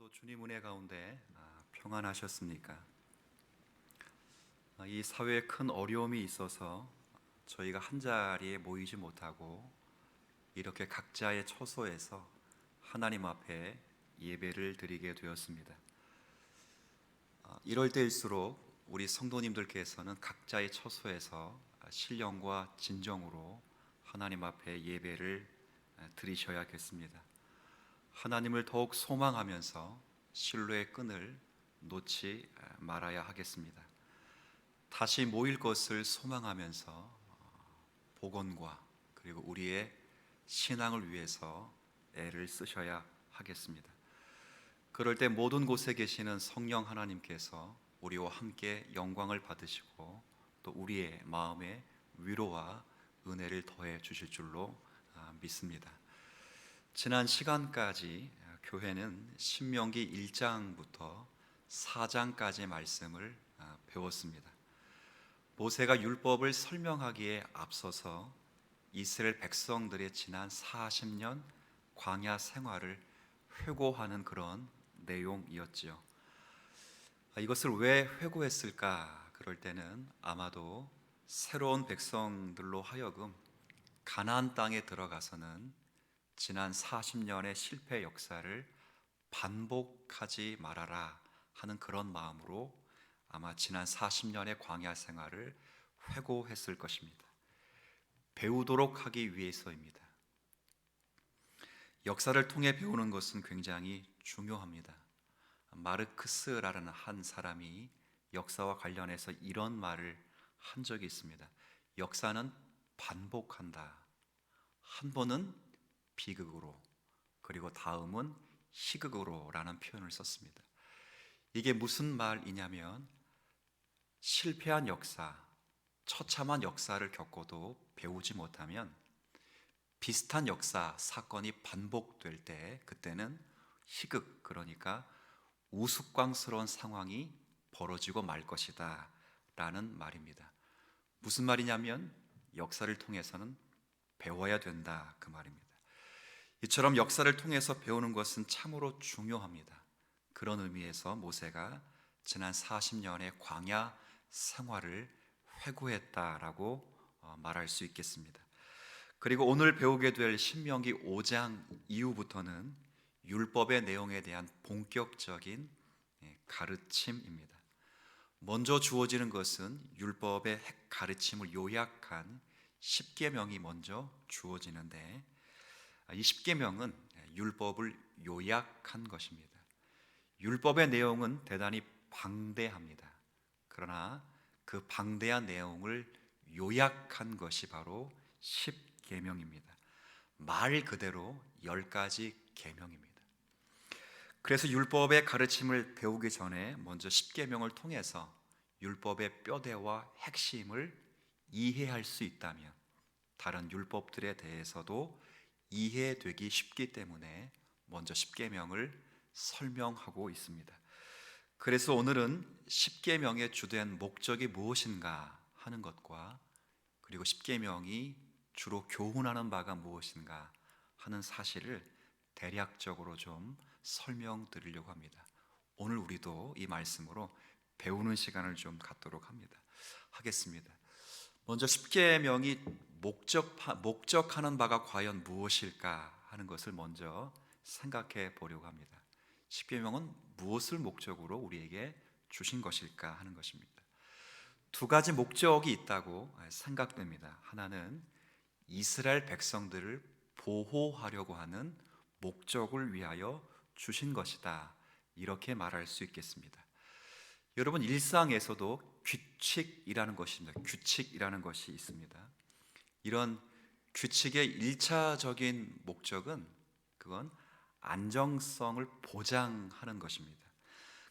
오늘도 주님 은혜 가운데 평안하셨습니까? 이 사회에 큰 어려움이 있어서 저희가 한 자리에 모이지 못하고 이렇게 각자의 처소에서 하나님 앞에 예배를 드리게 되었습니다. 이럴 때일수록 우리 성도님들께서는 각자의 처소에서 신령과 진정으로 하나님 앞에 예배를 드리셔야겠습니다. 하나님을 더욱 소망하면서 신뢰의 끈을 놓지 말아야 하겠습니다. 다시 모일 것을 소망하면서 복원과 그리고 우리의 신앙을 위해서 애를 쓰셔야 하겠습니다. 그럴 때 모든 곳에 계시는 성령 하나님께서 우리와 함께 영광을 받으시고 또 우리의 마음에 위로와 은혜를 더해 주실 줄로 믿습니다. 지난 시간까지 교회는 신명기 1장부터 4장까지의 말씀을 배웠습니다. 모세가 율법을 설명하기에 앞서서 이스라엘 백성들의 지난 40년 광야 생활을 회고하는 그런 내용이었지요. 이것을 왜 회고했을까? 그럴 때는 아마도 새로운 백성들로 하여금 가나안 땅에 들어가서는 지난 40년의 실패 역사를 반복하지 말아라 하는 그런 마음으로 아마 지난 40년의 광야 생활을 회고했을 것입니다. 배우도록 하기 위해서입니다. 역사를 통해 배우는 것은 굉장히 중요합니다. 마르크스라는 한 사람이 역사와 관련해서 이런 말을 한 적이 있습니다. 역사는 반복한다. 한 번은 비극으로 그리고 다음은 희극으로 라는 표현을 썼습니다. 이게 무슨 말이냐면 실패한 역사, 처참한 역사를 겪어도 배우지 못하면 비슷한 역사, 사건이 반복될 때 그때는 희극, 그러니까 우스꽝스러운 상황이 벌어지고 말 것이다 라는 말입니다. 무슨 말이냐면 역사를 통해서는 배워야 된다 그 말입니다. 이처럼 역사를 통해서 배우는 것은 참으로 중요합니다. 그런 의미에서 모세가 지난 40년의 광야 생활을 회고했다라고 말할 수 있겠습니다. 그리고 오늘 배우게 될 신명기 5장 이후부터는 율법의 내용에 대한 본격적인 가르침입니다. 먼저 주어지는 것은 율법의 핵 가르침을 요약한 10계명이 먼저 주어지는데 이 10계명은 율법을 요약한 것입니다. 율법의 내용은 대단히 방대합니다. 그러나 그 방대한 내용을 요약한 것이 바로 10계명입니다. 말 그대로 10가지 계명입니다. 그래서 율법의 가르침을 배우기 전에 먼저 10계명을 통해서 율법의 뼈대와 핵심을 이해할 수 있다면 다른 율법들에 대해서도 이해되기 쉽기 때문에 먼저 10계명을 설명하고 있습니다. 그래서 오늘은 10계명의 주된 목적이 무엇인가 하는 것과 그리고 10계명이 주로 교훈하는 바가 무엇인가 하는 사실을 대략적으로 좀 설명드리려고 합니다. 오늘 우리도 이 말씀으로 배우는 시간을 좀 갖도록 하겠습니다. 먼저 10계명이 목적하는 바가 과연 무엇일까 하는 것을 먼저 생각해 보려고 합니다. 10계명은 무엇을 목적으로 우리에게 주신 것일까 하는 것입니다. 두 가지 목적이 있다고 생각됩니다. 하나는 이스라엘 백성들을 보호하려고 하는 목적을 위하여 주신 것이다, 이렇게 말할 수 있겠습니다. 여러분, 일상에서도 규칙이라는 것이 있습니다. 이런 규칙의 1차적인 목적은 그건 안정성을 보장하는 것입니다.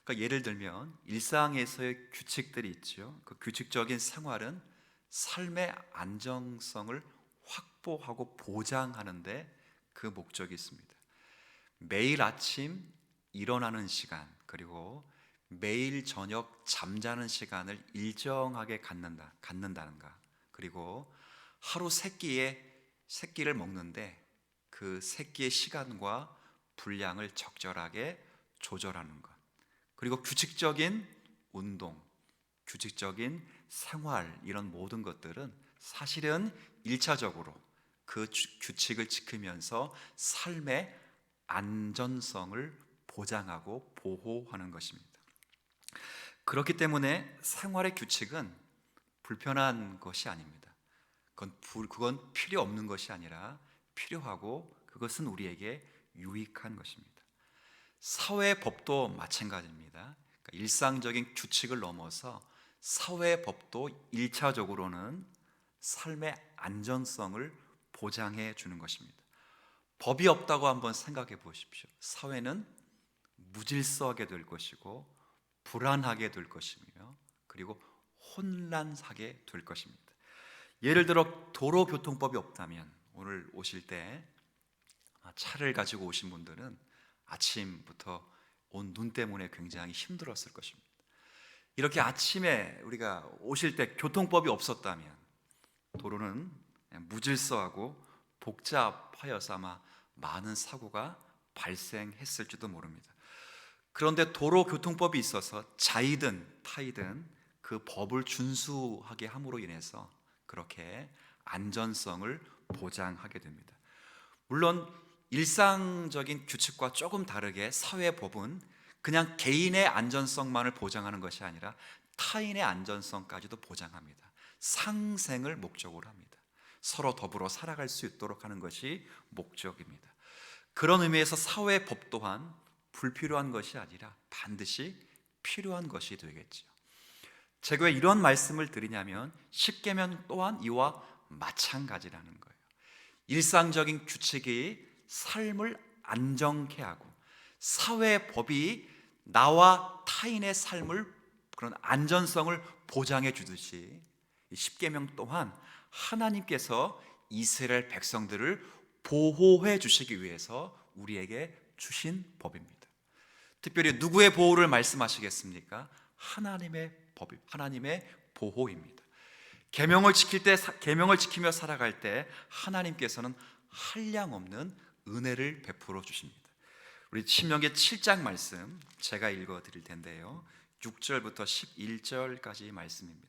그러니까 예를 들면 일상에서의 규칙들이 있죠. 그 규칙적인 생활은 삶의 안정성을 확보하고 보장하는 데 그 목적이 있습니다. 매일 아침 일어나는 시간, 그리고 매일 저녁 잠자는 시간을 일정하게 갖는다는가, 그리고 하루 새끼를 먹는데 그 새끼의 시간과 분량을 적절하게 조절하는 것, 그리고 규칙적인 운동, 규칙적인 생활, 이런 모든 것들은 사실은 1차적으로 그 규칙을 지키면서 삶의 안전성을 보장하고 보호하는 것입니다. 그렇기 때문에 생활의 규칙은 불편한 것이 아닙니다. 그건 필요 없는 것이 아니라 필요하고, 그것은 우리에게 유익한 것입니다. 사회법도 마찬가지입니다. 그러니까 일상적인 규칙을 넘어서 사회법도 1차적으로는 삶의 안전성을 보장해 주는 것입니다. 법이 없다고 한번 생각해 보십시오. 사회는 무질서하게 될 것이고, 불안하게 될 것이며, 그리고 혼란하게 될 것입니다. 예를 들어 도로교통법이 없다면, 오늘 오실 때 차를 가지고 오신 분들은 아침부터 온 눈 때문에 굉장히 힘들었을 것입니다. 이렇게 아침에 우리가 오실 때 교통법이 없었다면 도로는 무질서하고 복잡하여서 아마 많은 사고가 발생했을지도 모릅니다. 그런데 도로교통법이 있어서 자이든 타이든 그 법을 준수하게 함으로 인해서 그렇게 안전성을 보장하게 됩니다. 물론 일상적인 규칙과 조금 다르게 사회법은 그냥 개인의 안전성만을 보장하는 것이 아니라 타인의 안전성까지도 보장합니다. 상생을 목적으로 합니다. 서로 더불어 살아갈 수 있도록 하는 것이 목적입니다. 그런 의미에서 사회법 또한 불필요한 것이 아니라 반드시 필요한 것이 되겠죠. 제가 왜 이런 말씀을 드리냐면, 십계명 또한 이와 마찬가지라는 거예요. 일상적인 규칙이 삶을 안정케 하고, 사회법이 나와 타인의 삶을, 그런 안전성을 보장해 주듯이 이 십계명 또한 하나님께서 이스라엘 백성들을 보호해 주시기 위해서 우리에게 주신 법입니다. 특별히 누구의 보호를 말씀하시겠습니까? 하나님의 법, 하나님의 보호입니다. 계명을 지키며 살아갈 때 하나님께서는 한량없는 은혜를 베풀어 주십니다. 우리 신명기 7장 말씀 제가 읽어 드릴 텐데요, 6절부터 11절까지 말씀입니다.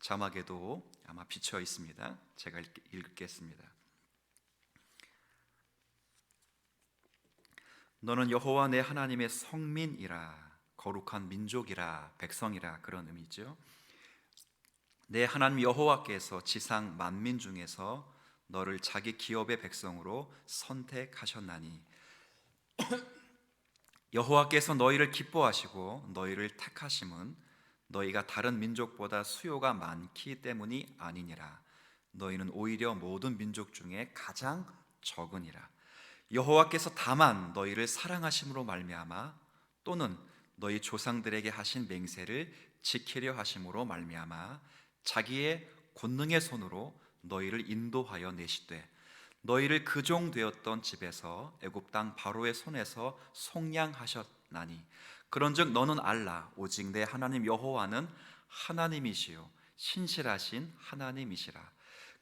자막에도 아마 비쳐 있습니다. 제가 읽겠습니다. 너는 여호와 내 하나님의 성민이라, 거룩한 민족이라, 백성이라, 그런 의미죠. 내 하나님 여호와께서 지상 만민 중에서 너를 자기 기업의 백성으로 선택하셨나니, 여호와께서 너희를 기뻐하시고 너희를 택하심은 너희가 다른 민족보다 수요가 많기 때문이 아니니라. 너희는 오히려 모든 민족 중에 가장 적으니라. 여호와께서 다만 너희를 사랑하심으로 말미암아, 또는 너희 조상들에게 하신 맹세를 지키려 하심으로 말미암아 자기의 권능의 손으로 너희를 인도하여 내시되, 너희를 그종 되었던 집에서 애굽 땅 바로의 손에서 속량하셨나니, 그런즉 너는 알라. 오직 내 하나님 여호와는 하나님이시요 신실하신 하나님이시라.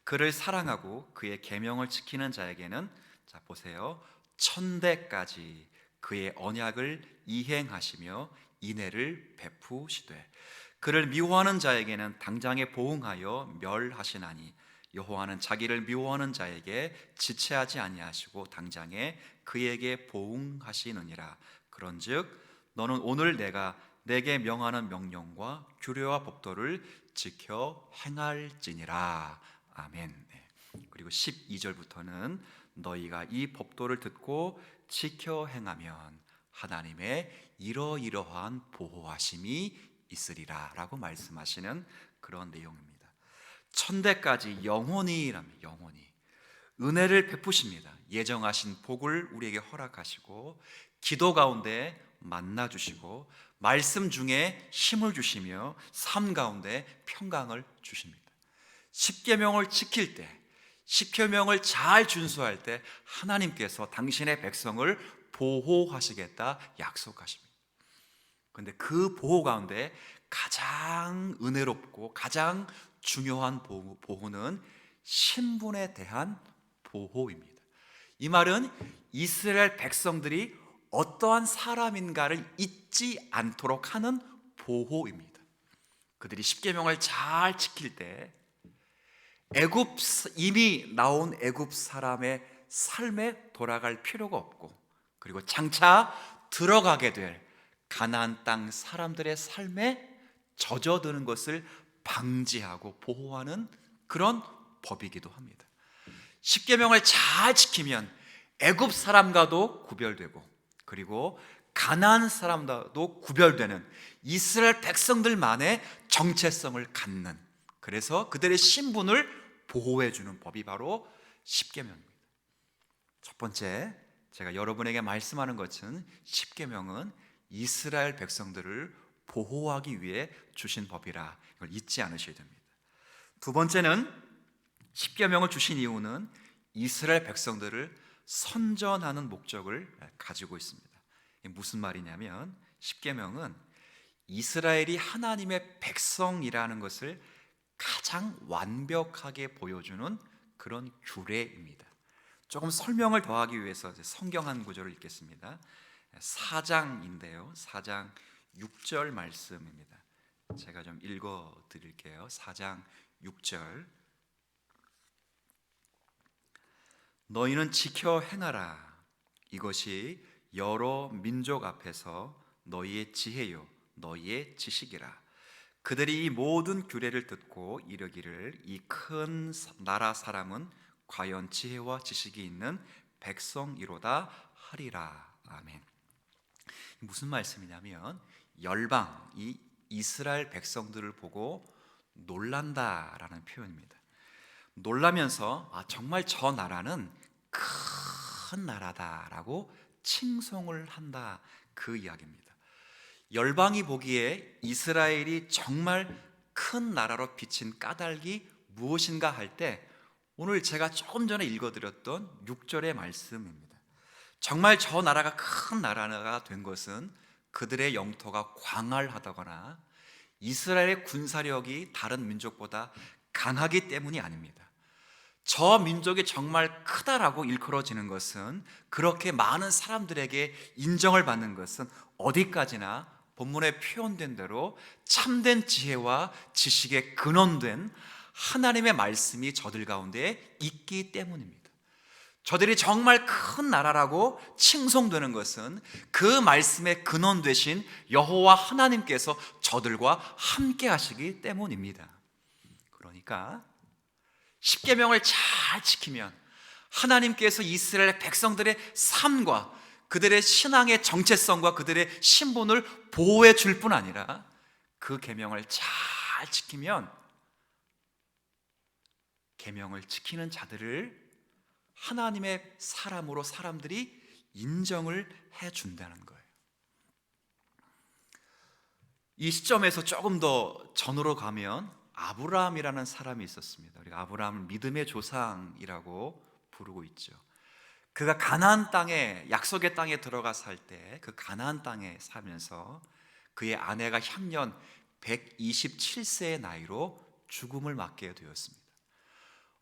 그를 사랑하고 그의 계명을 지키는 자에게는, 자 보세요, 천대까지 그의 언약을 이행하시며 인애를 베푸시되, 그를 미워하는 자에게는 당장에 보응하여 멸하시나니, 여호와는 자기를 미워하는 자에게 지체하지 아니하시고 당장에 그에게 보응하시느니라. 그런즉 너는 오늘 내가 내게 명하는 명령과 규례와 법도를 지켜 행할지니라. 아멘. 그리고 12절부터는 너희가 이 법도를 듣고 지켜 행하면 하나님의 이러이러한 보호하심이 있으리라 라고 말씀하시는 그런 내용입니다. 천대까지 영원히랍니다. 영원히 은혜를 베푸십니다. 예정하신 복을 우리에게 허락하시고, 기도 가운데 만나 주시고, 말씀 중에 힘을 주시며, 삶 가운데 평강을 주십니다. 십계명을 지킬 때, 십계명을 잘 준수할 때 하나님께서 당신의 백성을 보호하시겠다 약속하십니다. 그런데 그 보호 가운데 가장 은혜롭고 가장 중요한 보호는 신분에 대한 보호입니다. 이 말은 이스라엘 백성들이 어떠한 사람인가를 잊지 않도록 하는 보호입니다. 그들이 십계명을 잘 지킬 때 이미 나온 애굽 사람의 삶에 돌아갈 필요가 없고, 그리고 장차 들어가게 될 가나안 땅 사람들의 삶에 젖어드는 것을 방지하고 보호하는 그런 법이기도 합니다. 십계명을 잘 지키면 애굽 사람과도 구별되고, 그리고 가나안 사람과도 구별되는 이스라엘 백성들만의 정체성을 갖는, 그래서 그들의 신분을 보호해 주는 법이 바로 십계명입니다. 첫 번째, 제가 여러분에게 말씀하는 것은 십계명은 이스라엘 백성들을 보호하기 위해 주신 법이라, 이걸 잊지 않으셔야 됩니다. 두 번째는, 십계명을 주신 이유는 이스라엘 백성들을 선전하는 목적을 가지고 있습니다. 이게 무슨 말이냐면, 십계명은 이스라엘이 하나님의 백성이라는 것을 가장 완벽하게 보여주는 그런 규례입니다. 조금 설명을 더하기 위해서 성경 한 구절을 읽겠습니다. 4장인데요, 4장 6절 말씀입니다. 제가 좀 읽어 드릴게요. 4장 6절. 너희는 지켜 행하라. 이것이 여러 민족 앞에서 너희의 지혜요 너희의 지식이라. 그들이 이 모든 규례를 듣고 이르기를, 이 큰 나라 사람은 과연 지혜와 지식이 있는 백성이로다 하리라. 아멘. 무슨 말씀이냐면, 열방, 이 이스라엘 백성들을 보고 놀란다라는 표현입니다. 놀라면서 정말 저 나라는 큰 나라다라고 칭송을 한다, 그 이야기입니다. 열방이 보기에 이스라엘이 정말 큰 나라로 비친 까닭이 무엇인가 할 때, 오늘 제가 조금 전에 읽어드렸던 6절의 말씀입니다. 정말 저 나라가 큰 나라가 된 것은 그들의 영토가 광활하다거나 이스라엘의 군사력이 다른 민족보다 강하기 때문이 아닙니다. 저 민족이 정말 크다라고 일컬어지는 것은, 그렇게 많은 사람들에게 인정을 받는 것은 어디까지나 본문에 표현된 대로 참된 지혜와 지식에 근원된 하나님의 말씀이 저들 가운데 있기 때문입니다. 저들이 정말 큰 나라라고 칭송되는 것은 그 말씀의 근원 되신 여호와 하나님께서 저들과 함께 하시기 때문입니다. 그러니까 십계명을 잘 지키면 하나님께서 이스라엘 백성들의 삶과 그들의 신앙의 정체성과 그들의 신분을 보호해 줄 뿐 아니라, 그 계명을 잘 지키면 계명을 지키는 자들을 하나님의 사람으로 사람들이 인정을 해 준다는 거예요. 이 시점에서 조금 더 전으로 가면 아브라함이라는 사람이 있었습니다. 우리가 아브라함을 믿음의 조상이라고 부르고 있죠. 그가 가나안 땅에, 약속의 땅에 들어가 살 때, 그 가나안 땅에 살면서 그의 아내가 향년 127세의 나이로 죽음을 맞게 되었습니다.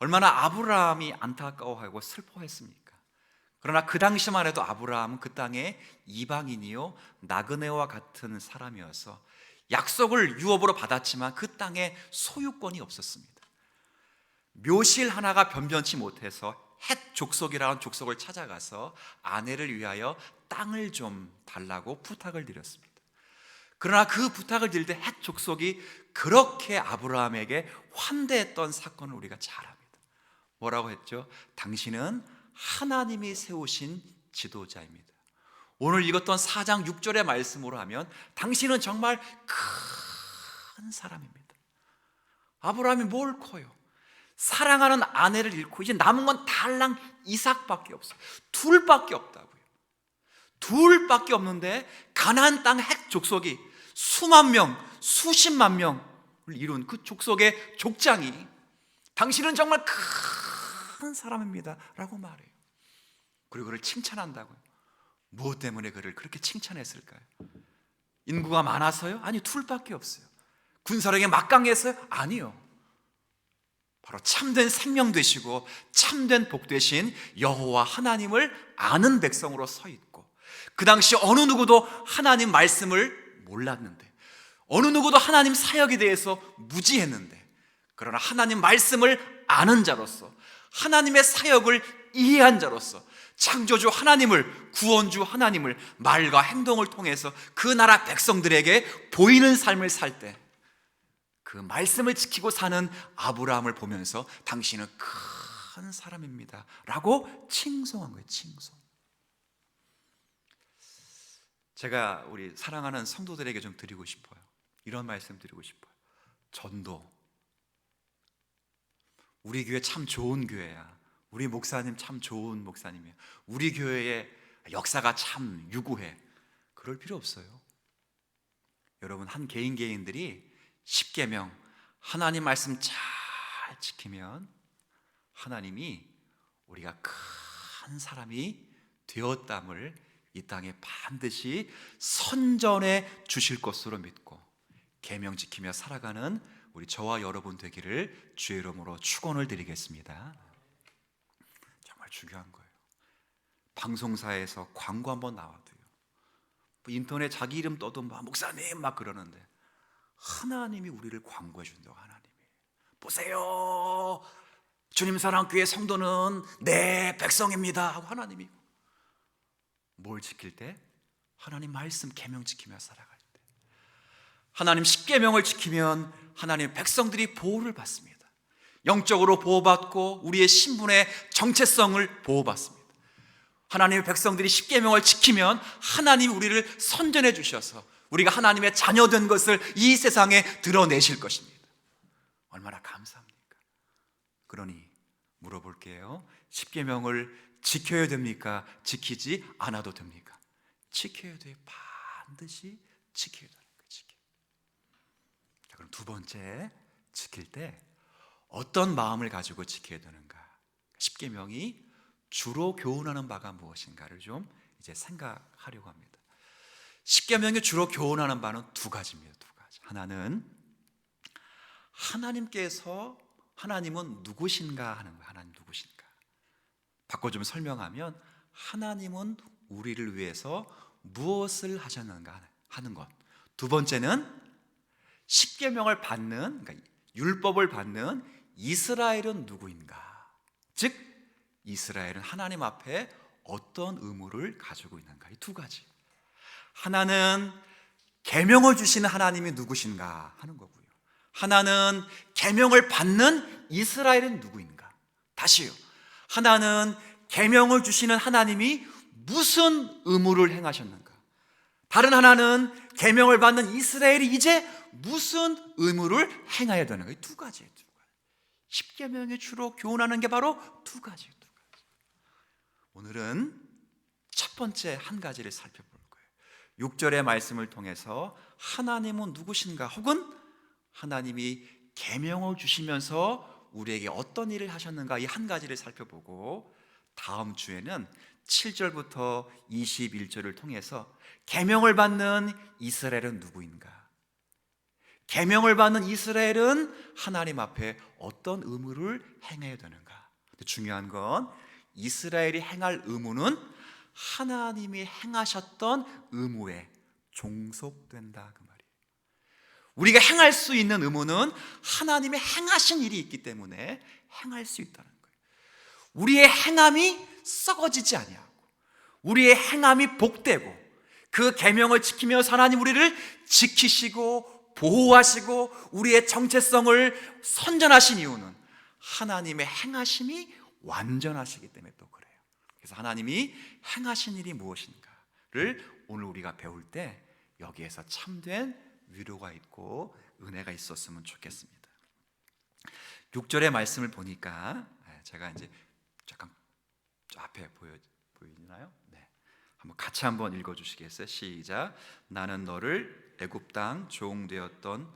얼마나 아브라함이 안타까워하고 슬퍼했습니까? 그러나 그 당시만 해도 아브라함은 그 땅에 이방인이요 나그네와 같은 사람이어서 약속을 유업으로 받았지만 그 땅에 소유권이 없었습니다. 묘실 하나가 변변치 못해서 헷 족속이라는 족속을 찾아가서 아내를 위하여 땅을 좀 달라고 부탁을 드렸습니다. 그러나 그 부탁을 드릴 때 헷 족속이 그렇게 아브라함에게 환대했던 사건을 우리가 잘 압니다. 뭐라고 했죠? 당신은 하나님이 세우신 지도자입니다. 오늘 읽었던 4장 6절의 말씀으로 하면 당신은 정말 큰 사람입니다. 아브라함이 뭘 커요? 사랑하는 아내를 잃고 이제 남은 건 달랑 이삭밖에 없어요. 둘밖에 없다고요. 둘밖에 없는데 가나안 땅 핵 족속이 수만 명, 수십만 명을 이룬 그 족속의 족장이 당신은 정말 큰 사람입니다 라고 말해요. 그리고 그를 칭찬한다고요. 무엇 때문에 그를 그렇게 칭찬했을까요? 인구가 많아서요? 아니, 둘밖에 없어요. 군사력이 막강해서요? 아니요. 바로 참된 생명 되시고 참된 복 되신 여호와 하나님을 아는 백성으로 서 있고, 그 당시 어느 누구도 하나님 말씀을 몰랐는데, 어느 누구도 하나님 사역에 대해서 무지했는데, 그러나 하나님 말씀을 아는 자로서, 하나님의 사역을 이해한 자로서 창조주 하나님을, 구원주 하나님을 말과 행동을 통해서 그 나라 백성들에게 보이는 삶을 살 때 그 말씀을 지키고 사는 아브라함을 보면서 당신은 큰 사람입니다 라고 칭송한 거예요. 칭송. 제가 우리 사랑하는 성도들에게 좀 드리고 싶어요. 이런 말씀 드리고 싶어요. 전도, 우리 교회 참 좋은 교회야, 우리 목사님 참 좋은 목사님이야, 우리 교회의 역사가 참 유구해, 그럴 필요 없어요. 여러분, 한 개인들이 십계명, 하나님 말씀 잘 지키면 하나님이 우리가 큰 사람이 되었담을 이 땅에 반드시 선전해 주실 것으로 믿고 계명 지키며 살아가는 우리 저와 여러분 되기를 주의 이름으로 축원을 드리겠습니다. 정말 중요한 거예요. 방송사에서 광고 한번 나와도요, 인터넷 자기 이름 떠도 막 목사님 막 그러는데 하나님이 우리를 광고해 준다고. 하나님이 보세요, 주님 사랑교회 성도는 내 백성입니다 하고 하나님이 뭘 지킬 때? 하나님 말씀 계명 지키며 살아갈 때, 하나님 십계명을 지키면 하나님 백성들이 보호를 받습니다. 영적으로 보호받고 우리의 신분의 정체성을 보호받습니다. 하나님의 백성들이 십계명을 지키면 하나님이 우리를 선전해 주셔서 우리가 하나님의 자녀된 것을 이 세상에 드러내실 것입니다. 얼마나 감사합니까? 그러니 물어볼게요. 십계명을 지켜야 됩니까? 지키지 않아도 됩니까? 지켜야 돼요. 반드시 지켜야 되는 거예요. 자, 그럼 두 번째, 지킬 때 어떤 마음을 가지고 지켜야 되는가? 십계명이 주로 교훈하는 바가 무엇인가를 좀 이제 생각하려고 합니다. 십계명이 주로 교훈하는 바는 두 가지입니다. 두 가지. 하나는 하나님께서, 하나님은 누구신가 하는 거예요. 하나님 누구신가? 바꿔 좀 설명하면 하나님은 우리를 위해서 무엇을 하셨는가 하는 것. 두 번째는 십계명을 받는, 그러니까 율법을 받는 이스라엘은 누구인가? 즉 이스라엘은 하나님 앞에 어떤 의무를 가지고 있는가? 이 두 가지. 하나는 계명을 주시는 하나님이 누구신가 하는 거고요, 하나는 계명을 받는 이스라엘은 누구인가. 다시요, 하나는 계명을 주시는 하나님이 무슨 의무를 행하셨는가. 다른 하나는 계명을 받는 이스라엘이 이제 무슨 의무를 행해야 되는가. 이 두 가지예요. 두 가지. 십계명이 주로 교훈하는 게 바로 두 가지예요. 두 가지. 오늘은 첫 번째 한 가지를 살펴볼 거예요. 6절의 말씀을 통해서 하나님은 누구신가, 혹은 하나님이 계명을 주시면서 우리에게 어떤 일을 하셨는가, 이 한 가지를 살펴보고, 다음 주에는 7절부터 21절을 통해서 계명을 받는 이스라엘은 누구인가, 계명을 받는 이스라엘은 하나님 앞에 어떤 의무를 행해야 되는가. 중요한 건 이스라엘이 행할 의무는 하나님이 행하셨던 의무에 종속된다, 그 말이에요. 우리가 행할 수 있는 의무는 하나님의 행하신 일이 있기 때문에 행할 수 있다는 거예요. 우리의 행함이 썩어지지 아니하고 우리의 행함이 복되고 그 계명을 지키며 하나님 우리를 지키시고 보호하시고 우리의 정체성을 선전하신 이유는 하나님의 행하심이 완전하시기 때문에 또 그래요. 그래서 하나님이 행하신 일이 무엇인가를 오늘 우리가 배울 때 여기에서 참된 위로가 있고 은혜가 있었으면 좋겠습니다. 6절의 말씀을 보니까 제가 이제 잠깐 앞에 보이나요? 네. 한번 같이 한번 읽어주시겠어요? 시작. 나는 너를 애굽 땅 종되었던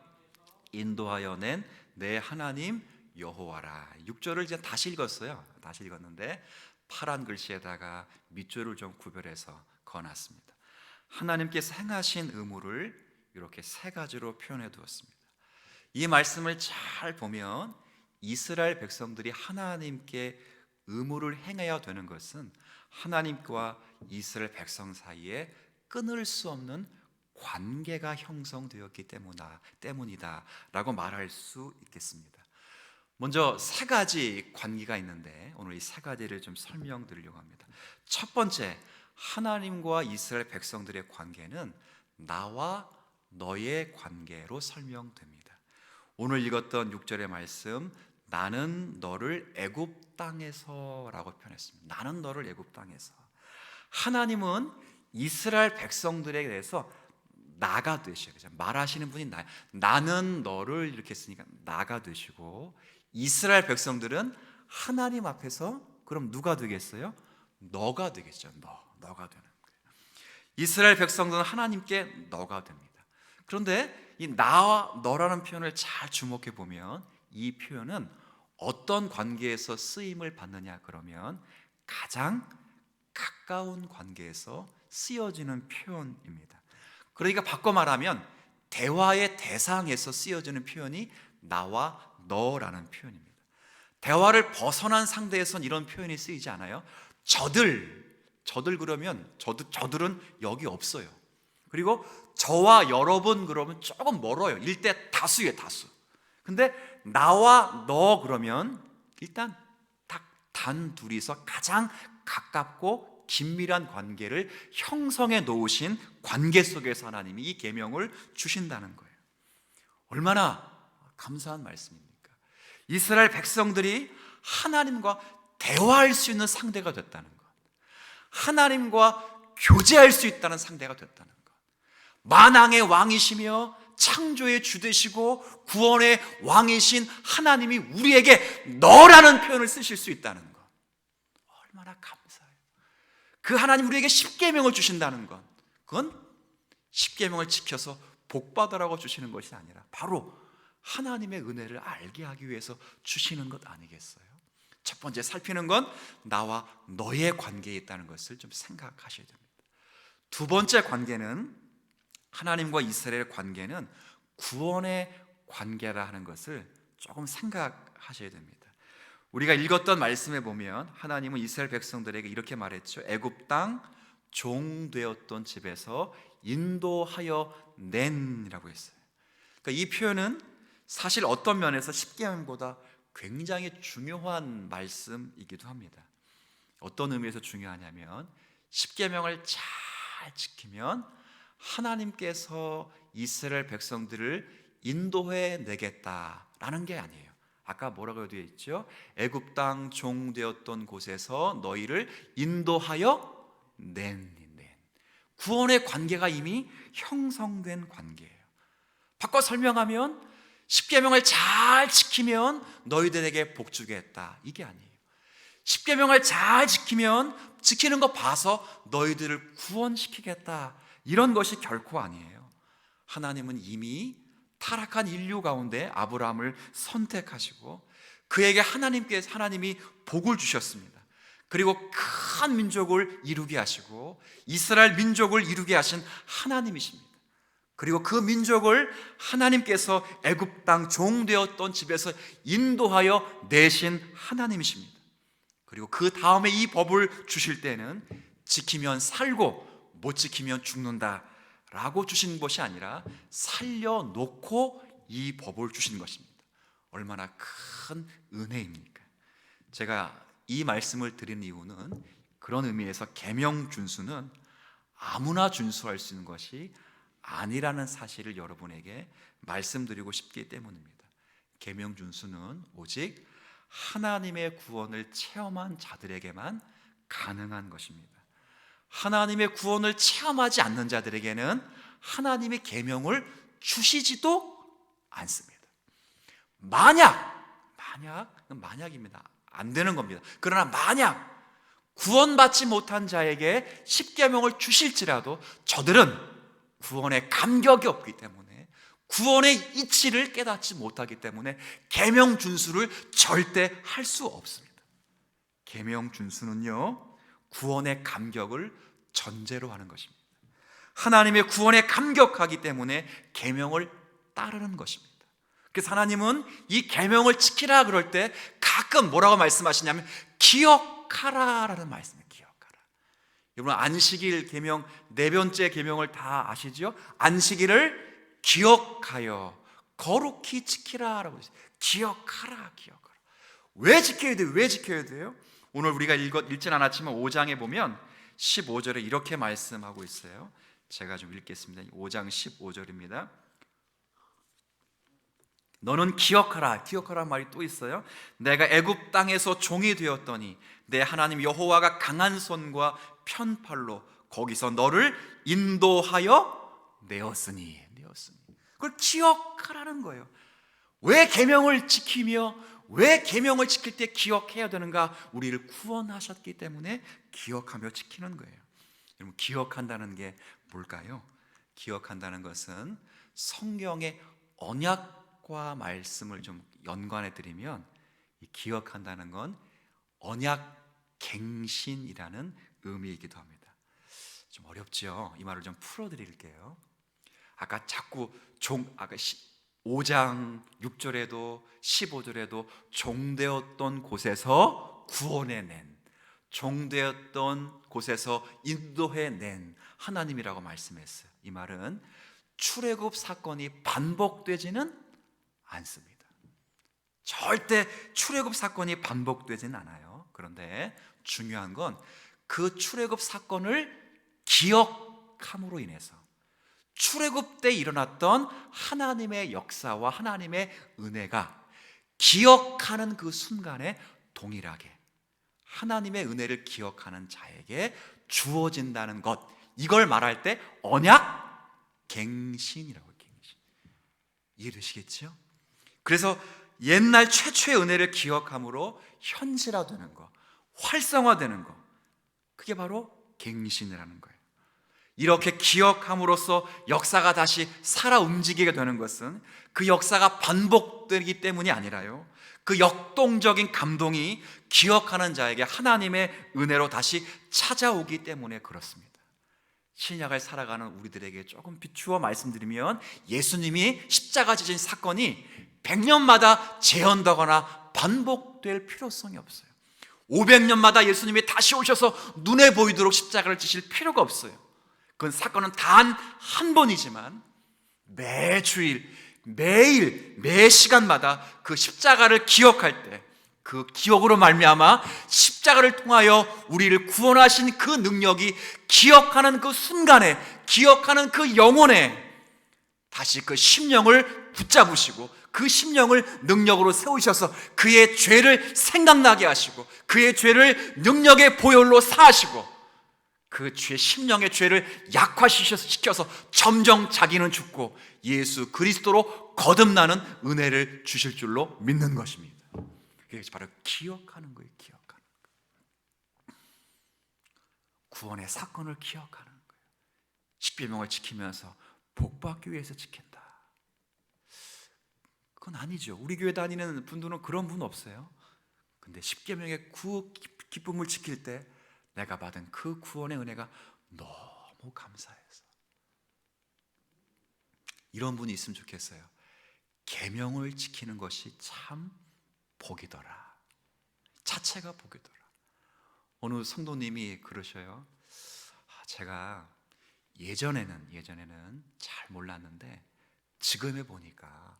인도하여 낸 내 하나님 여호와라. 6절을 이제 다시 읽었어요. 다시 읽었는데 파란 글씨에다가 밑줄을 좀 구별해서 그어놨습니다. 하나님께서 행하신 의무를 이렇게 세 가지로 표현해 두었습니다. 이 말씀을 잘 보면 이스라엘 백성들이 하나님께 의무를 행해야 되는 것은 하나님과 이스라엘 백성 사이에 끊을 수 없는 관계가 형성되었기 때문이다라고 말할 수 있겠습니다. 먼저 세 가지 관계가 있는데 오늘 이 세 가지를 좀 설명드리려고 합니다. 첫 번째, 하나님과 이스라엘 백성들의 관계는 나와 너의 관계로 설명됩니다. 오늘 읽었던 6절의 말씀, 나는 너를 애굽 땅에서라고 표현했습니다. 나는 너를 애굽 땅에서. 하나님은 이스라엘 백성들에 대해서 나가 되셔요. 말하시는 분이 나는 너를 이렇게 했으니까 나가 되시고, 이스라엘 백성들은 하나님 앞에서 그럼 누가 되겠어요? 너가 되겠죠. 너가 되는 거예요. 이스라엘 백성들은 하나님께 너가 됩니다. 그런데 이 나와 너라는 표현을 잘 주목해 보면 이 표현은 어떤 관계에서 쓰임을 받느냐 그러면 가장 가까운 관계에서 쓰여지는 표현입니다. 그러니까 바꿔 말하면 대화의 대상에서 쓰여지는 표현이 나와 너라는 표현입니다. 대화를 벗어난 상대에선 이런 표현이 쓰이지 않아요. 저들 그러면 저들은 여기 없어요. 그리고 저와 여러분 그러면 조금 멀어요. 일대 다수예요, 다수. 근데 나와 너 그러면 일단 딱 단 둘이서 가장 가깝고 긴밀한 관계를 형성해 놓으신 관계 속에서 하나님이 이 계명을 주신다는 거예요. 얼마나 감사한 말씀입니까? 이스라엘 백성들이 하나님과 대화할 수 있는 상대가 됐다는 것, 하나님과 교제할 수 있다는 상대가 됐다는 것, 만왕의 왕이시며 창조의 주 되시고 구원의 왕이신 하나님이 우리에게 너라는 표현을 쓰실 수 있다는 것, 얼마나 감사해요. 그 하나님 우리에게 십계명을 주신다는 것, 그건 십계명을 지켜서 복받으라고 주시는 것이 아니라 바로 하나님의 은혜를 알게 하기 위해서 주시는 것 아니겠어요? 첫 번째 살피는 건 나와 너의 관계에 있다는 것을 좀 생각하셔야 됩니다. 두 번째 관계는, 하나님과 이스라엘 관계는 구원의 관계라 하는 것을 조금 생각하셔야 됩니다. 우리가 읽었던 말씀에 보면 하나님은 이스라엘 백성들에게 이렇게 말했죠. 애굽 땅 종 되었던 집에서 인도하여 낸이라고 했어요. 그러니까 이 표현은 사실 어떤 면에서 십계명보다 굉장히 중요한 말씀이기도 합니다. 어떤 의미에서 중요하냐면 십계명을 잘 지키면 하나님께서 이스라엘 백성들을 인도해 내겠다라는 게 아니에요. 아까 뭐라고 되어 있죠? 애굽 땅 종 되었던 곳에서 너희를 인도하여 낸. 구원의 관계가 이미 형성된 관계예요. 바꿔 설명하면 십계명을 잘 지키면 너희들에게 복 주겠다, 이게 아니에요. 십계명을 잘 지키는 거 봐서 너희들을 구원시키겠다, 이런 것이 결코 아니에요. 하나님은 이미 타락한 인류 가운데 아브라함을 선택하시고 그에게 하나님이 복을 주셨습니다. 그리고 큰 민족을 이루게 하시고 이스라엘 민족을 이루게 하신 하나님이십니다. 그리고 그 민족을 하나님께서 애굽 땅 종되었던 집에서 인도하여 내신 하나님이십니다. 그리고 그 다음에 이 법을 주실 때는 지키면 살고 못 지키면 죽는다 라고 주신 것이 아니라 살려놓고 이 법을 주신 것입니다. 얼마나 큰 은혜입니까? 제가 이 말씀을 드린 이유는 그런 의미에서 계명 준수는 아무나 준수할 수 있는 것이 아니라는 사실을 여러분에게 말씀드리고 싶기 때문입니다. 계명 준수는 오직 하나님의 구원을 체험한 자들에게만 가능한 것입니다. 하나님의 구원을 체험하지 않는 자들에게는 하나님의 계명을 주시지도 않습니다. 만약입니다. 안 되는 겁니다. 그러나 만약 구원받지 못한 자에게 십계명을 주실지라도 저들은 구원의 감격이 없기 때문에, 구원의 이치를 깨닫지 못하기 때문에 계명 준수를 절대 할 수 없습니다. 계명 준수는요, 구원의 감격을 전제로 하는 것입니다. 하나님의 구원에 감격하기 때문에 계명을 따르는 것입니다. 그래서 하나님은 이 계명을 지키라 그럴 때 가끔 뭐라고 말씀하시냐면 기억하라라는 말씀이에요. 기억하라. 여러분 안식일 계명 네 번째 계명을 다 아시죠? 안식일을 기억하여 거룩히 지키라라고 했어요. 기억하라. 왜 지켜야 돼요? 왜 지켜야 돼요? 오늘 우리가 읽진 않았지만 5장에 보면 15절에 이렇게 말씀하고 있어요. 제가 좀 읽겠습니다. 5장 15절입니다. 너는 기억하라. 기억하라는 말이 또 있어요. 내가 애굽 땅에서 종이 되었더니 내 하나님 여호와가 강한 손과 편팔로 거기서 너를 인도하여 내었으니. 그걸 기억하라는 거예요. 왜 계명을 지키며 왜 계명을 지킬 때 기억해야 되는가? 우리를 구원하셨기 때문에 기억하며 지키는 거예요. 여러분, 기억한다는 게 뭘까요? 기억한다는 것은 성경의 언약과 말씀을 좀 연관해 드리면, 이 기억한다는 건 언약갱신이라는 의미이기도 합니다. 좀 어렵죠? 이 말을 좀 풀어 드릴게요. 아까 자꾸 5장 6절에도 15절에도 종되었던 곳에서 구원해낸, 종되었던 곳에서 인도해낸 하나님이라고 말씀했어요. 이 말은 출애굽 사건이 반복되지는 않습니다. 절대 출애굽 사건이 반복되지는 않아요. 그런데 중요한 건 그 출애굽 사건을 기억함으로 인해서 출애굽 때 일어났던 하나님의 역사와 하나님의 은혜가 기억하는 그 순간에 동일하게 하나님의 은혜를 기억하는 자에게 주어진다는 것, 이걸 말할 때 언약갱신이라고 해요. 갱신. 이해되시겠죠? 그래서 옛날 최초의 은혜를 기억함으로 현실화되는 거, 활성화되는 거, 그게 바로 갱신이라는 거예요. 이렇게 기억함으로써 역사가 다시 살아 움직이게 되는 것은 그 역사가 반복되기 때문이 아니라요, 그 역동적인 감동이 기억하는 자에게 하나님의 은혜로 다시 찾아오기 때문에 그렇습니다. 신약을 살아가는 우리들에게 조금 비추어 말씀드리면, 예수님이 십자가 지신 사건이 100년마다 재현되거나 반복될 필요성이 없어요. 500년마다 예수님이 다시 오셔서 눈에 보이도록 십자가를 지실 필요가 없어요. 그건 사건은 단 한 번이지만 매주일, 매일, 매 시간마다 그 십자가를 기억할 때, 그 기억으로 말미암아 십자가를 통하여 우리를 구원하신 그 능력이 기억하는 그 순간에, 기억하는 그 영혼에 다시 그 심령을 붙잡으시고 그 심령을 능력으로 세우셔서 그의 죄를 생각나게 하시고 그의 죄를 능력의 보혈로 사하시고 그 심령의 죄를 약화시켜서 점점 자기는 죽고 예수 그리스도로 거듭나는 은혜를 주실 줄로 믿는 것입니다. 그게 바로 기억하는 거예요. 기억하는 거예요. 구원의 사건을 기억하는 거예요. 십계명을 지키면서 복받기 위해서 지킨다, 그건 아니죠. 우리 교회 다니는 분들은 그런 분 없어요. 근데 십계명의 그 기쁨을 지킬 때 내가 받은 그 구원의 은혜가 너무 감사해서, 이런 분이 있으면 좋겠어요. 계명을 지키는 것이 참 복이더라, 자체가 복이더라. 어느 성도님이 그러셔요. 제가 예전에는 잘 몰랐는데 지금 해보니까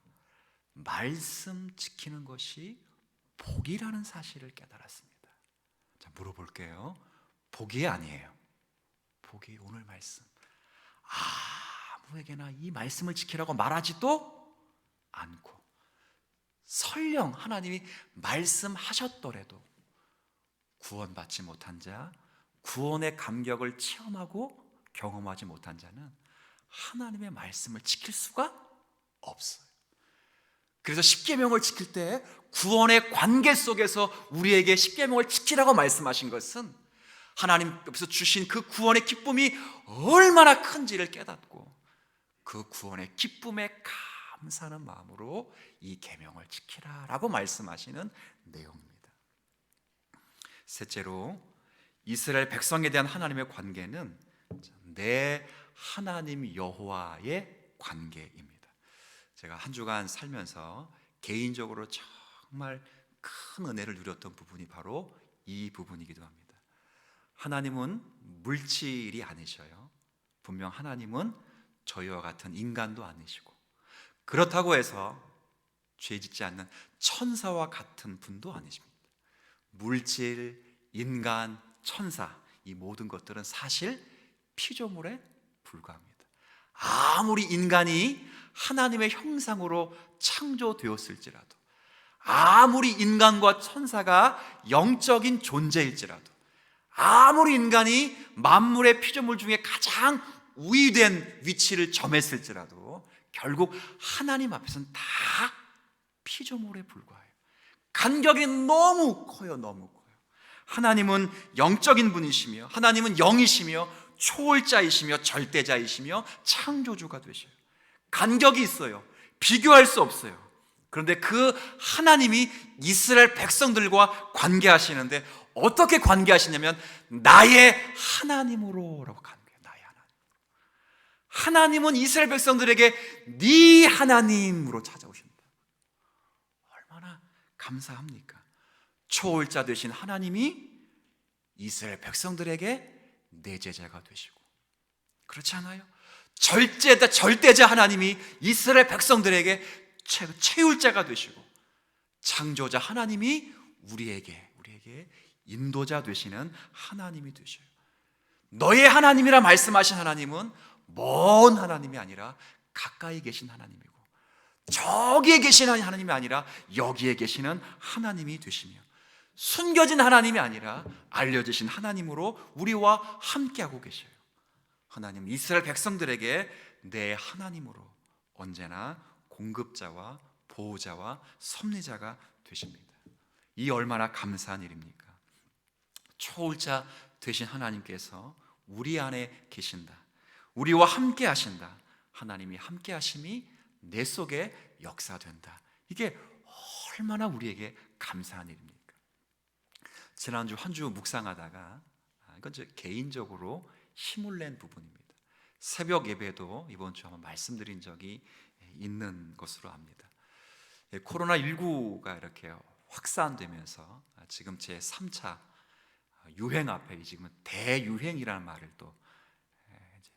말씀 지키는 것이 복이라는 사실을 깨달았습니다. 자, 물어볼게요. 복이 아니에요. 복이 오늘 말씀, 아무에게나 이 말씀을 지키라고 말하지도 않고, 설령 하나님이 말씀하셨더라도 구원받지 못한 자, 구원의 감격을 체험하고 경험하지 못한 자는 하나님의 말씀을 지킬 수가 없어요. 그래서 십계명을 지킬 때 구원의 관계 속에서 우리에게 십계명을 지키라고 말씀하신 것은 하나님께서 주신 그 구원의 기쁨이 얼마나 큰지를 깨닫고 그 구원의 기쁨에 감사하는 마음으로 이 계명을 지키라라고 말씀하시는 내용입니다. 셋째로, 이스라엘 백성에 대한 하나님의 관계는 내 하나님 여호와의 관계입니다. 제가 한 주간 살면서 개인적으로 정말 큰 은혜를 누렸던 부분이 바로 이 부분이기도 합니다. 하나님은 물질이 아니셔요. 분명 하나님은 저희와 같은 인간도 아니시고, 그렇다고 해서 죄 짓지 않는 천사와 같은 분도 아니십니다. 물질, 인간, 천사, 이 모든 것들은 사실 피조물에 불과합니다. 아무리 인간이 하나님의 형상으로 창조되었을지라도, 아무리 인간과 천사가 영적인 존재일지라도, 아무리 인간이 만물의 피조물 중에 가장 우위된 위치를 점했을지라도 결국 하나님 앞에서는 다 피조물에 불과해요. 간격이 너무 커요. 너무 커요. 하나님은 영적인 분이시며, 하나님은 영이시며, 초월자이시며, 절대자이시며, 창조주가 되셔요. 간격이 있어요. 비교할 수 없어요. 그런데 그 하나님이 이스라엘 백성들과 관계하시는데 어떻게 관계하시냐면 나의 하나님으로 라고 관계해요. 나의 하나님. 하나님은 이스라엘 백성들에게 네 하나님으로 찾아오신다. 얼마나 감사합니까? 초월자 되신 하나님이 이스라엘 백성들에게 내 제자가 되시고, 그렇지 않아요? 절대자 하나님이 이스라엘 백성들에게 채울자가 되시고, 창조자 하나님이 우리에게 인도자 되시는 하나님이 되셔요. 너의 하나님이라 말씀하신 하나님은 먼 하나님이 아니라 가까이 계신 하나님이고, 저기에 계시는 하나님이 아니라 여기에 계시는 하나님이 되시며, 숨겨진 하나님이 아니라 알려지신 하나님으로 우리와 함께하고 계셔요. 하나님은 이스라엘 백성들에게 내 하나님으로 언제나 공급자와 보호자와 섭리자가 되십니다. 이 얼마나 감사한 일입니까? 초월자 되신 하나님께서 우리 안에 계신다, 우리와 함께 하신다, 하나님이 함께 하심이 내 속에 역사된다. 이게 얼마나 우리에게 감사한 일입니까? 지난주 한 주 묵상하다가, 이건 제 개인적으로 힘을 낸 부분입니다. 새벽 예배도 이번 주 한번 말씀드린 적이 있는 것으로 압니다. 코로나19가 이렇게 확산되면서 지금 제 3차 유행 앞에 지금은 대유행이라는 말을 또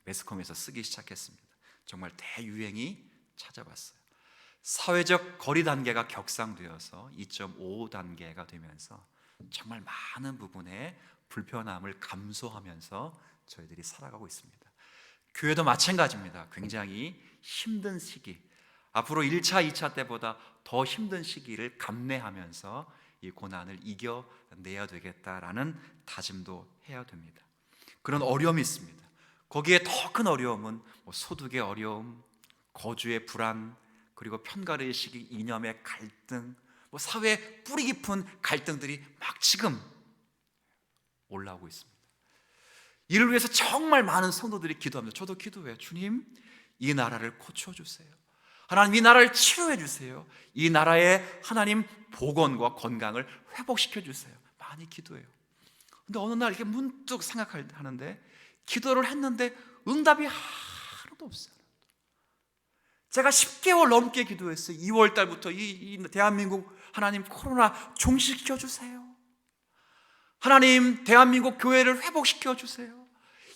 매스컴에서 쓰기 시작했습니다. 정말 대유행이 찾아왔어요. 사회적 거리 단계가 격상되어서 2.5단계가 되면서 정말 많은 부분에 불편함을 감수하면서 저희들이 살아가고 있습니다. 교회도 마찬가지입니다. 굉장히 힘든 시기, 앞으로 1차, 2차 때보다 더 힘든 시기를 감내하면서 이 고난을 이겨내야 되겠다라는 다짐도 해야 됩니다. 그런 어려움이 있습니다. 거기에 더 큰 어려움은 소득의 어려움, 거주의 불안, 그리고 편가르의식이 이념의 갈등, 사회의 뿌리 깊은 갈등들이 막 지금 올라오고 있습니다. 이를 위해서 정말 많은 성도들이 기도합니다. 저도 기도해요. 주님, 이 나라를 고쳐주세요. 하나님, 이 나라를 치료해 주세요. 이 나라의 하나님 복원과 건강을 회복시켜 주세요. 많이 기도해요. 근데 어느 날 이렇게 문득 생각하는데, 기도를 했는데 응답이 하나도 없어요. 제가 10개월 넘게 기도했어요. 2월 달부터 이 대한민국 하나님 코로나 종식시켜 주세요. 하나님, 대한민국 교회를 회복시켜 주세요.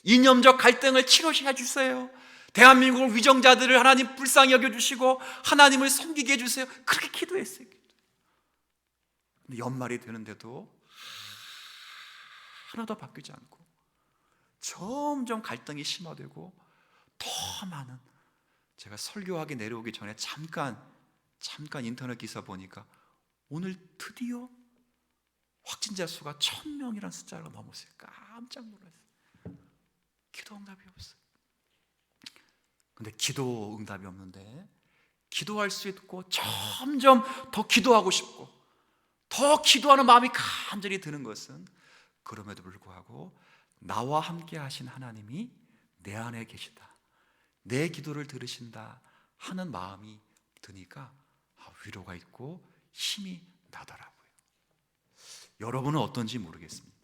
이념적 갈등을 치료해 주세요. 대한민국 위정자들을 하나님 불쌍히 여겨주시고 하나님을 섬기게 해주세요. 그렇게 기도했어요. 근데 연말이 되는데도 하나도 바뀌지 않고 점점 갈등이 심화되고 더 많은, 제가 설교하기 내려오기 전에 잠깐 인터넷 기사 보니까 오늘 드디어 확진자 수가 1000명이라는 숫자가 넘었어요. 깜짝 놀랐어요. 기도 응답이 없어요. 근데 기도 응답이 없는데 기도할 수 있고 점점 더 기도하고 싶고 더 기도하는 마음이 간절히 드는 것은, 그럼에도 불구하고 나와 함께 하신 하나님이 내 안에 계시다, 내 기도를 들으신다 하는 마음이 드니까 위로가 있고 힘이 나더라고요. 여러분은 어떤지 모르겠습니다.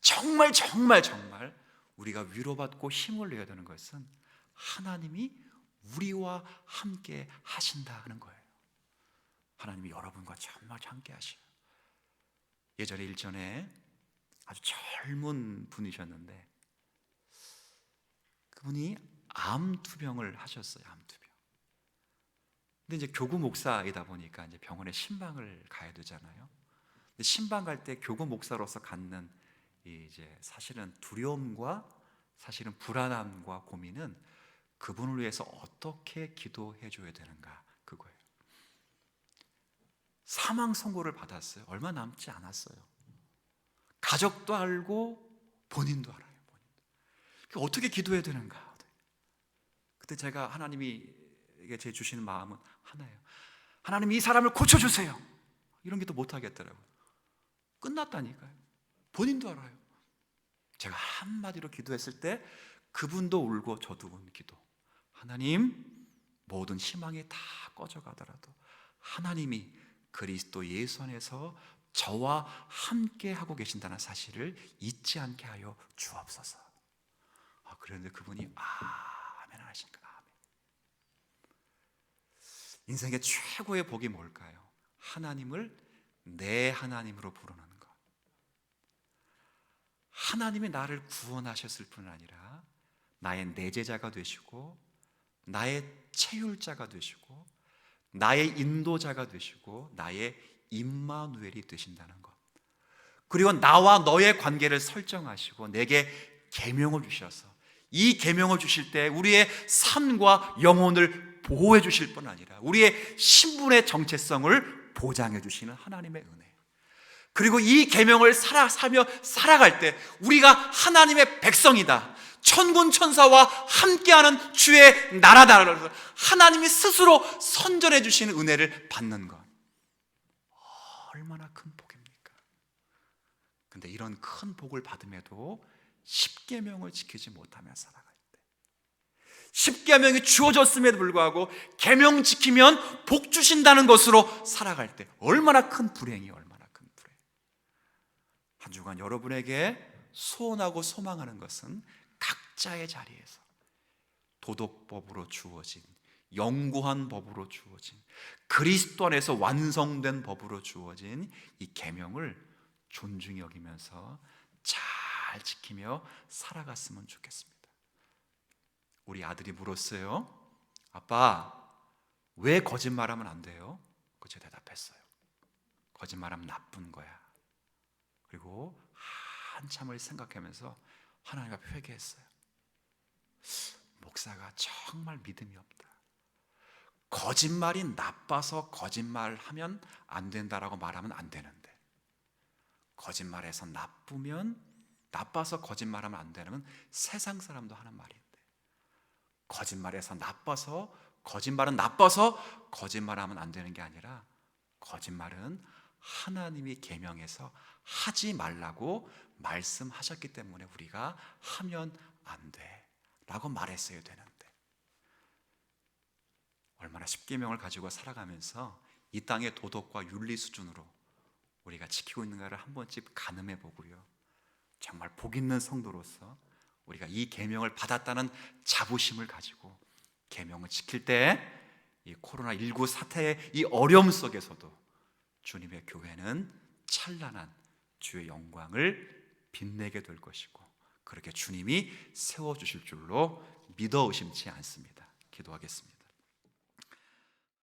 정말 우리가 위로받고 힘을 내야 되는 것은 하나님이 우리와 함께 하신다는 거예요. 하나님이 여러분과 정말 함께 하셔요. 예전에 일전에 아주 젊은 분이셨는데 그분이 암투병을 하셨어요. 암투병. 근데 이제 교구 목사이다 보니까 이제 병원에 신방을 가야 되잖아요. 근데 신방 갈 때 교구 목사로서 갖는 이제 사실은 두려움과 사실은 불안함과 고민은 그분을 위해서 어떻게 기도해 줘야 되는가, 그거예요. 사망 선고를 받았어요. 얼마 남지 않았어요. 가족도 알고 본인도 알아요. 어떻게 기도해야 되는가. 그때 제가 하나님이 제 주시는 마음은 하나예요. 하나님, 이 사람을 고쳐주세요. 이런 기도 못 하겠더라고요. 끝났다니까요. 본인도 알아요. 제가 한마디로 기도했을 때 그분도 울고 저도 운 기도. 하나님, 모든 희망이 다 꺼져가더라도 하나님이 그리스도 예수 안에서 저와 함께 하고 계신다는 사실을 잊지 않게 하여 주옵소서. 그런데 그분이 아멘 하시니까 아멘. 인생의 최고의 복이 뭘까요? 하나님을 내 하나님으로 부르는 것. 하나님이 나를 구원하셨을 뿐 아니라 나의 내제자가 되시고 나의 체휼자가 되시고 나의 인도자가 되시고 나의 임마누엘이 되신다는 것. 그리고 나와 너의 관계를 설정하시고 내게 계명을 주셔서 이 계명을 주실 때 우리의 삶과 영혼을 보호해 주실 뿐 아니라 우리의 신분의 정체성을 보장해 주시는 하나님의 은혜. 그리고 이 계명을 사며 살아갈 때 우리가 하나님의 백성이다, 천군 천사와 함께하는 주의 나라다, 하나님이 스스로 선전해 주시는 은혜를 받는 것, 얼마나 큰 복입니까? 근데 이런 큰 복을 받음에도 십계명을 지키지 못하며 살아갈 때, 십계명이 주어졌음에도 불구하고 계명 지키면 복 주신다는 것으로 살아갈 때 얼마나 큰 불행이, 얼마나 큰 불행. 한 주간 여러분에게 소원하고 소망하는 것은 각자의 자리에서 도덕법으로 주어진, 영구한 법으로 주어진, 그리스도 안에서 완성된 법으로 주어진 이 계명을 존중히 여기면서 잘 지키며 살아갔으면 좋겠습니다. 우리 아들이 물었어요. 아빠, 왜 거짓말하면 안 돼요? 제가 대답했어요. 거짓말하면 나쁜 거야. 그리고 한참을 생각하면서 하나님 앞에 회개했어요. 목사가 정말 믿음이 없다. 거짓말이 나빠서 거짓말하면 안 된다라고 말하면 안 되는데, 거짓말해서 나빠서 거짓말하면 안 되는 세상 사람도 하는 말인데, 거짓말해서 거짓말은 나빠서 거짓말하면 안 되는 게 아니라 거짓말은 하나님이 계명해서 하지 말라고 말씀하셨기 때문에 우리가 하면 안 돼 라고 말했어야 되는데, 얼마나 십계명을 가지고 살아가면서 이 땅의 도덕과 윤리 수준으로 우리가 지키고 있는가를 한 번쯤 가늠해 보고요, 정말 복 있는 성도로서 우리가 이 계명을 받았다는 자부심을 가지고 계명을 지킬 때 이 코로나19 사태의 이 어려움 속에서도 주님의 교회는 찬란한 주의 영광을 빛내게 될 것이고, 그렇게 주님이 세워주실 줄로 믿어 의심치 않습니다. 기도하겠습니다.